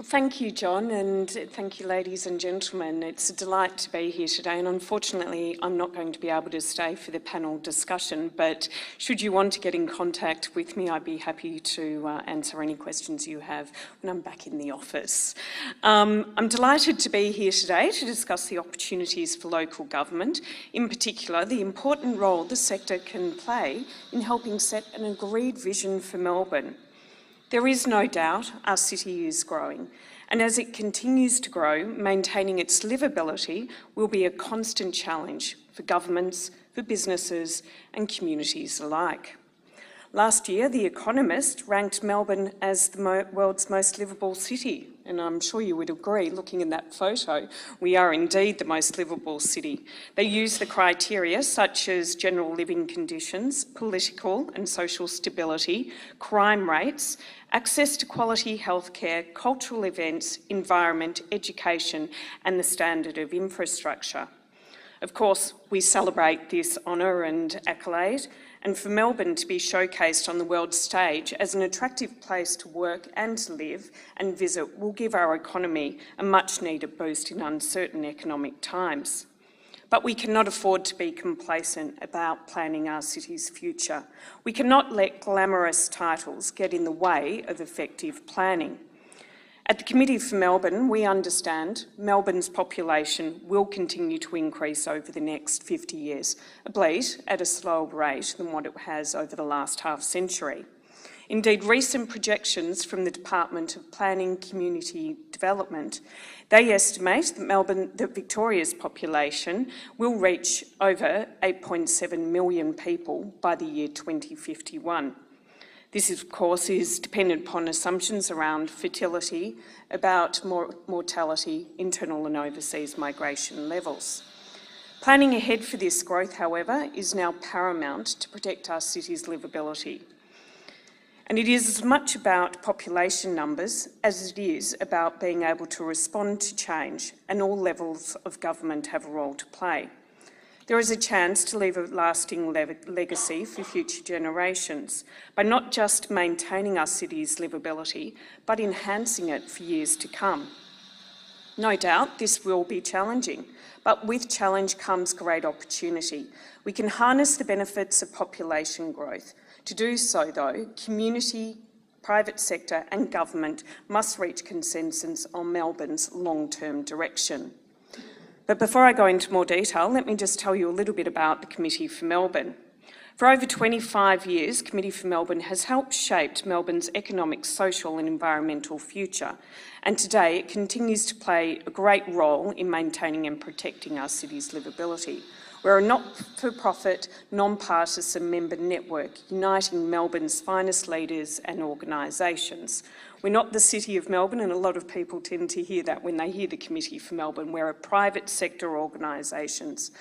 Thank you, John, and thank you, ladies and gentlemen. It's a delight to be here today, and unfortunately, I'm not going to be able to stay for the panel discussion, but should you want to get in contact with me, I'd be happy to answer any questions you have when I'm back in the office. I'm delighted to be here today to discuss the opportunities for local government, in particular, the important role the sector can play in helping set an agreed vision for Melbourne. There is no doubt our city is growing, and as it continues to grow, maintaining its livability will be a constant challenge for governments, for businesses and communities alike. Last year, The Economist ranked Melbourne as the world's most livable city, and I'm sure you would agree, looking in that photo, we are indeed the most livable city. They use the criteria such as general living conditions, political and social stability, crime rates, access to quality healthcare, cultural events, environment, education, and the standard of infrastructure. Of course, we celebrate this honour and accolade, and for Melbourne to be showcased on the world stage as an attractive place to work and to live and visit will give our economy a much-needed boost in uncertain economic times. But we cannot afford to be complacent about planning our city's future. We cannot let glamorous titles get in the way of effective planning. At the Committee for Melbourne, we understand Melbourne's population will continue to increase over the next 50 years, albeit at a slower rate than what it has over the last half century. Indeed, recent projections from the Department of Planning Community Development, they estimate that Victoria's population will reach over 8.7 million people by the year 2051. This, of course, is dependent upon assumptions around fertility, about mortality, internal and overseas migration levels. Planning ahead for this growth, however, is now paramount to protect our city's livability. And it is as much about population numbers as it is about being able to respond to change, and all levels of government have a role to play. There is a chance to leave a lasting legacy for future generations by not just maintaining our city's livability, but enhancing it for years to come. No doubt this will be challenging, but with challenge comes great opportunity. We can harness the benefits of population growth. To do so, though, community, private sector and government must reach consensus on Melbourne's long-term direction. But before I go into more detail, let me just tell you a little bit about the Committee for Melbourne. For over 25 years, Committee for Melbourne has helped shape Melbourne's economic, social and environmental future, and today it continues to play a great role in maintaining and protecting our city's livability. We're a not-for-profit, non-partisan member network uniting Melbourne's finest leaders and organisations. We're not the City of Melbourne, and a lot of people tend to hear that when they hear the Committee for Melbourne. We're a private sector organisations.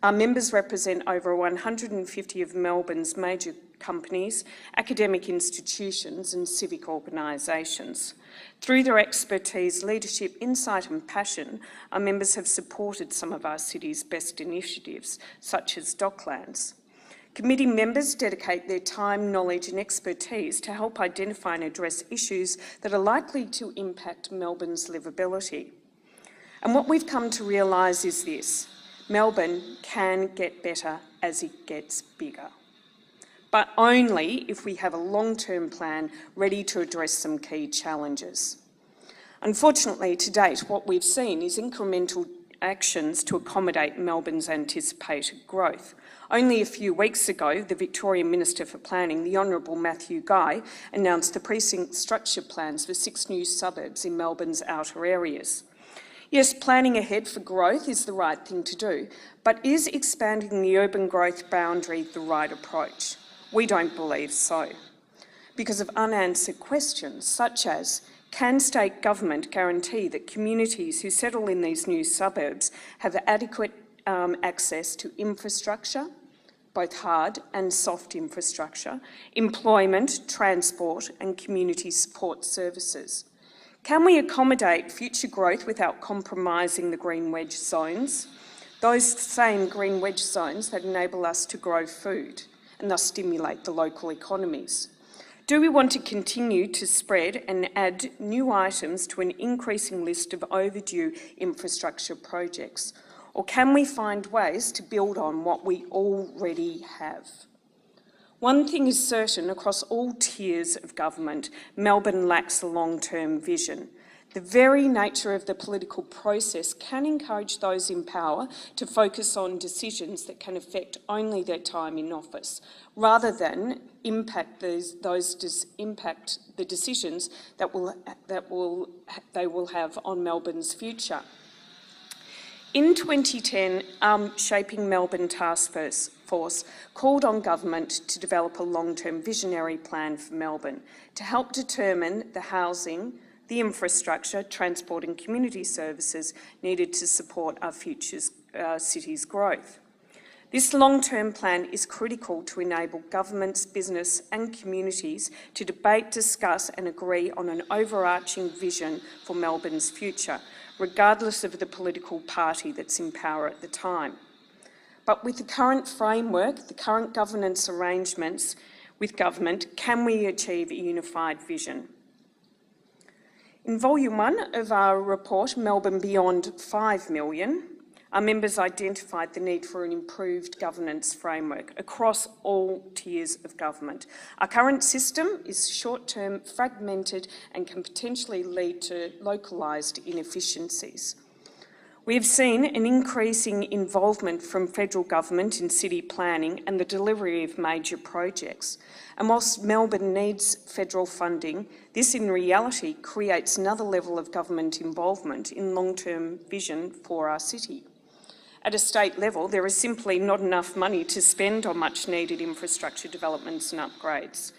Our members represent over 150 of Melbourne's major companies, academic institutions and civic organisations. Through their expertise, leadership, insight and passion, our members have supported some of our city's best initiatives, such as Docklands. Committee members dedicate their time, knowledge and expertise to help identify and address issues that are likely to impact Melbourne's livability. And what we've come to realise is this: Melbourne can get better as it gets bigger, but only if we have a long-term plan ready to address some key challenges. Unfortunately, to date, what we've seen is incremental actions to accommodate Melbourne's anticipated growth. Only a few weeks ago, the Victorian Minister for Planning, the Honourable Matthew Guy, announced the precinct structure plans for 6 new suburbs in Melbourne's outer areas. Yes, planning ahead for growth is the right thing to do, but is expanding the urban growth boundary the right approach? We don't believe so, because of unanswered questions such as, can state government guarantee that communities who settle in these new suburbs have adequate access to infrastructure, both hard and soft infrastructure, employment, transport and community support services? Can we accommodate future growth without compromising the green wedge zones? Those same green wedge zones that enable us to grow food and thus stimulate the local economies. Do we want to continue to spread and add new items to an increasing list of overdue infrastructure projects? Or can we find ways to build on what we already have? One thing is certain, across all tiers of government, Melbourne lacks a long-term vision. The very nature of the political process can encourage those in power to focus on decisions that can affect only their time in office, rather than impact the decisions that they will have on Melbourne's future. In 2010, Shaping Melbourne Task Force called on government to develop a long-term visionary plan for Melbourne to help determine the housing, the infrastructure, transport and community services needed to support our future city's growth. This long-term plan is critical to enable governments, business and communities to debate, discuss and agree on an overarching vision for Melbourne's future, regardless of the political party that's in power at the time. But with the current framework, the current governance arrangements with government, can we achieve a unified vision? In Volume 1 of our report, Melbourne Beyond 5 Million, our members identified the need for an improved governance framework across all tiers of government. Our current system is short-term, fragmented and can potentially lead to localised inefficiencies. We have seen an increasing involvement from federal government in city planning and the delivery of major projects. And whilst Melbourne needs federal funding, this in reality creates another level of government involvement in long-term vision for our city. At a state level, there is simply not enough money to spend on much needed infrastructure developments and upgrades.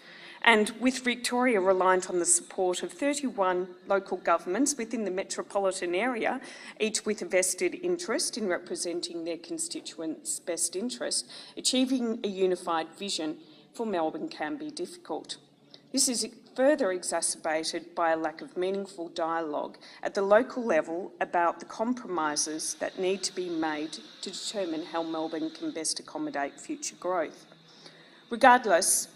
And with Victoria reliant on the support of 31 local governments within the metropolitan area, each with a vested interest in representing their constituents' best interest, achieving a unified vision for Melbourne can be difficult. This is further exacerbated by a lack of meaningful dialogue at the local level about the compromises that need to be made to determine how Melbourne can best accommodate future growth. Regardless,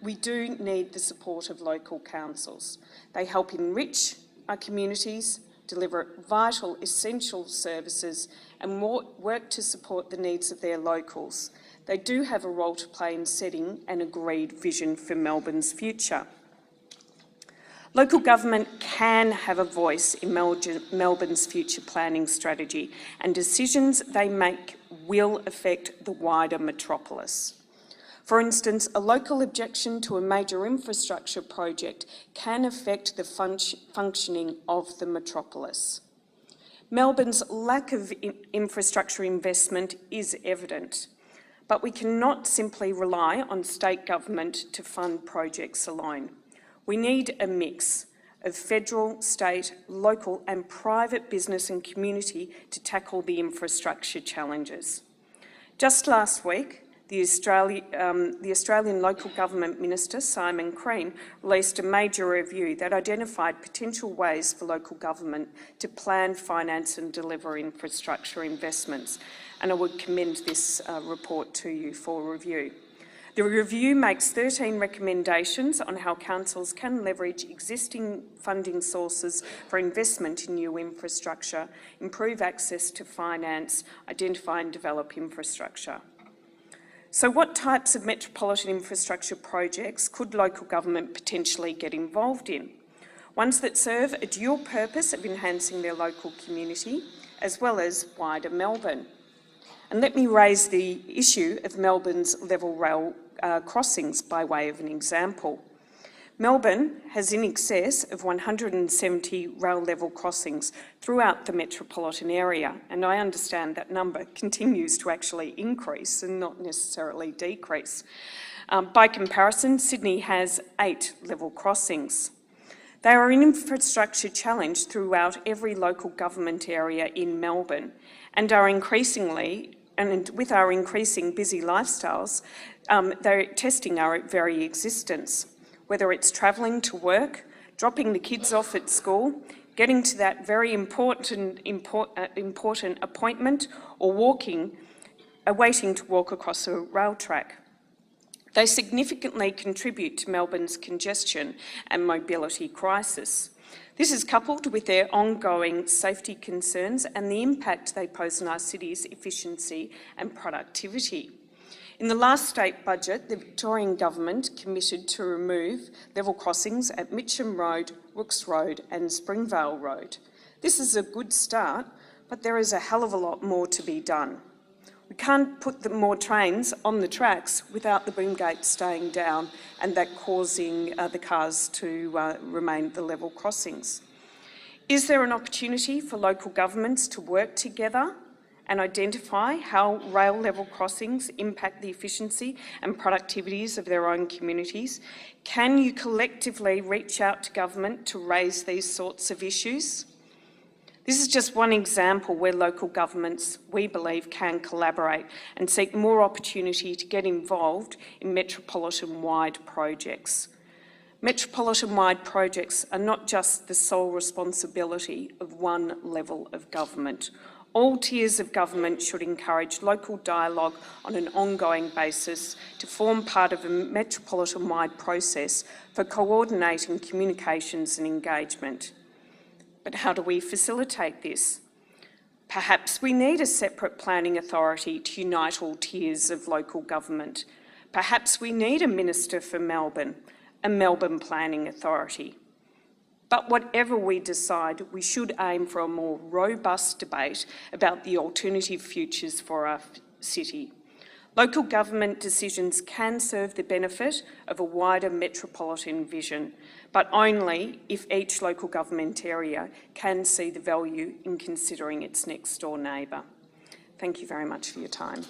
we do need the support of local councils. They help enrich our communities, deliver vital, essential services and work to support the needs of their locals. They do have a role to play in setting an agreed vision for Melbourne's future. Local government can have a voice in Melbourne's future planning strategy, and decisions they make will affect the wider metropolis. For instance, a local objection to a major infrastructure project can affect the functioning of the metropolis. Melbourne's lack of infrastructure investment is evident, but we cannot simply rely on state government to fund projects alone. We need a mix of federal, state, local and private business and community to tackle the infrastructure challenges. Just last week, the Australian Local Government Minister, Simon Crean, released a major review that identified potential ways for local government to plan, finance and deliver infrastructure investments. And I would commend this report to you for review. The review makes 13 recommendations on how councils can leverage existing funding sources for investment in new infrastructure, improve access to finance, identify and develop infrastructure. So what types of metropolitan infrastructure projects could local government potentially get involved in? Ones that serve a dual purpose of enhancing their local community, as well as wider Melbourne. And let me raise the issue of Melbourne's level rail crossings by way of an example. Melbourne has in excess of 170 rail level crossings throughout the metropolitan area, and I understand that number continues to actually increase and not necessarily decrease. By comparison, Sydney has 8 level crossings. They are an infrastructure challenge throughout every local government area in Melbourne and are increasingly, and with our increasing busy lifestyles, they're testing our very existence. Whether it's travelling to work, dropping the kids off at school, getting to that very important appointment, or waiting to walk across a rail track. They significantly contribute to Melbourne's congestion and mobility crisis. This is coupled with their ongoing safety concerns and the impact they pose on our city's efficiency and productivity. In the last state budget, the Victorian Government committed to remove level crossings at Mitcham Road, Rooks Road and Springvale Road. This is a good start, but there is a hell of a lot more to be done. We can't put more trains on the tracks without the boom gates staying down and that causing the cars to remain at the level crossings. Is there an opportunity for local governments to work together and identify how rail level crossings impact the efficiency and productivities of their own communities? Can you collectively reach out to government to raise these sorts of issues? This is just one example where local governments, we believe, can collaborate and seek more opportunity to get involved in metropolitan-wide projects. Metropolitan-wide projects are not just the sole responsibility of one level of government. All tiers of government should encourage local dialogue on an ongoing basis to form part of a metropolitan-wide process for coordinating communications and engagement. But how do we facilitate this? Perhaps we need a separate planning authority to unite all tiers of local government. Perhaps we need a Minister for Melbourne, a Melbourne Planning Authority. But whatever we decide, we should aim for a more robust debate about the alternative futures for our city. Local government decisions can serve the benefit of a wider metropolitan vision, but only if each local government area can see the value in considering its next door neighbour. Thank you very much for your time.